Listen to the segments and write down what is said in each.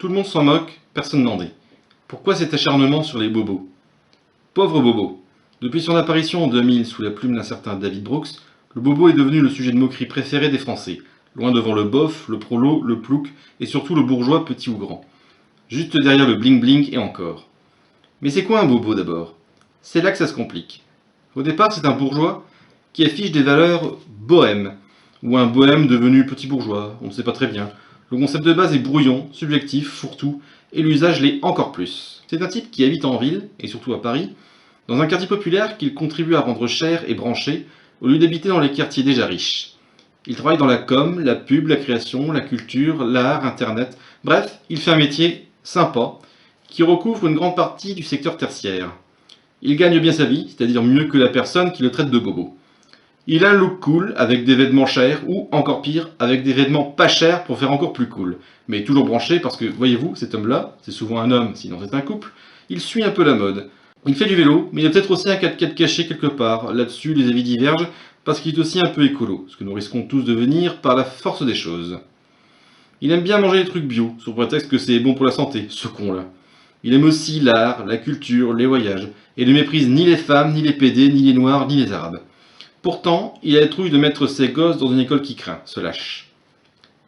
Tout le monde s'en moque, personne n'en dit. Pourquoi cet acharnement sur les bobos? Pauvre bobo. Depuis son apparition en 2000 sous la plume d'un certain David Brooks, le bobo est devenu le sujet de moquerie préféré des Français, loin devant le bof, le prolo, le plouc et surtout le bourgeois petit ou grand. Juste derrière le bling bling et encore. Mais c'est quoi un bobo d'abord? C'est là que ça se complique. Au départ, c'est un bourgeois qui affiche des valeurs bohèmes, ou un bohème devenu petit bourgeois, on ne sait pas très bien. Le concept de base est brouillon, subjectif, fourre-tout, et l'usage l'est encore plus. C'est un type qui habite en ville, et surtout à Paris, dans un quartier populaire qu'il contribue à rendre cher et branché, au lieu d'habiter dans les quartiers déjà riches. Il travaille dans la com, la pub, la création, la culture, l'art, internet, bref, il fait un métier sympa, qui recouvre une grande partie du secteur tertiaire. Il gagne bien sa vie, c'est-à-dire mieux que la personne qui le traite de bobo. Il a un look cool, avec des vêtements chers, ou encore pire, avec des vêtements pas chers pour faire encore plus cool. Mais toujours branché parce que, voyez-vous, cet homme-là, c'est souvent un homme, sinon c'est un couple, il suit un peu la mode. Il fait du vélo, mais il y a peut-être aussi un 4x4 caché quelque part. Là-dessus, les avis divergent, parce qu'il est aussi un peu écolo, ce que nous risquons tous de devenir par la force des choses. Il aime bien manger des trucs bio, sous prétexte que c'est bon pour la santé, ce con-là. Il aime aussi l'art, la culture, les voyages, et ne méprise ni les femmes, ni les PD, ni les noirs, ni les arabes. Pourtant, il a la trouille de mettre ses gosses dans une école qui craint, se lâche.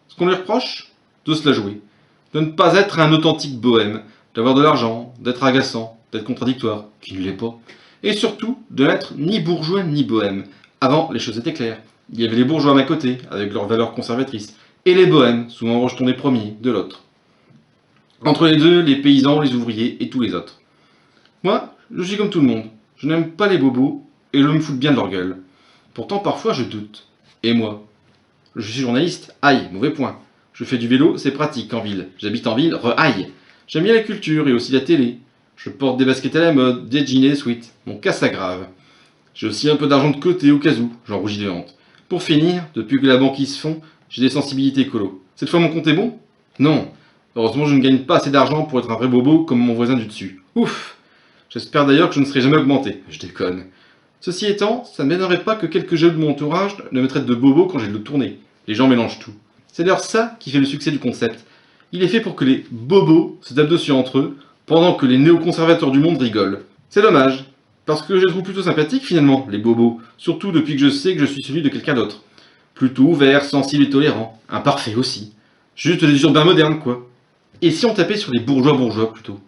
Ce qu'on lui reproche, de se la jouer, de ne pas être un authentique bohème, d'avoir de l'argent, d'être agaçant, d'être contradictoire, qui ne l'est pas, et surtout de n'être ni bourgeois ni bohème. Avant, les choses étaient claires. Il y avait les bourgeois d'un côté, avec leurs valeurs conservatrices, et les bohèmes, souvent rejetons des premiers, de l'autre. Entre les deux, les paysans, les ouvriers et tous les autres. Moi, je suis comme tout le monde. Je n'aime pas les bobos, et je me fous bien de leur gueule. Pourtant, parfois, je doute. Et moi? Je suis journaliste, aïe, mauvais point. Je fais du vélo, c'est pratique en ville. J'habite en ville, aïe. J'aime bien la culture et aussi la télé. Je porte des baskets à la mode, des jeans et des sweats. Mon cas s'aggrave. J'ai aussi un peu d'argent de côté au cas où, j'en rougis de honte. Pour finir, depuis que la banquise fond, j'ai des sensibilités écolo. Cette fois mon compte est bon? Non. Heureusement je ne gagne pas assez d'argent pour être un vrai bobo comme mon voisin du dessus. Ouf. J'espère d'ailleurs que je ne serai jamais augmenté. Je déconne. Ceci étant, ça ne m'étonnerait pas que quelques jeunes de mon entourage ne me traitent de bobo quand j'ai le dos tourné. Les gens mélangent tout. C'est d'ailleurs ça qui fait le succès du concept. Il est fait pour que les bobos se tapent dessus entre eux, pendant que les néoconservateurs du monde rigolent. C'est dommage, parce que je les trouve plutôt sympathiques finalement, les bobos, surtout depuis que je sais que je suis celui de quelqu'un d'autre. Plutôt ouvert, sensible et tolérant, imparfait aussi. Juste des urbains modernes quoi. Et si on tapait sur les bourgeois plutôt?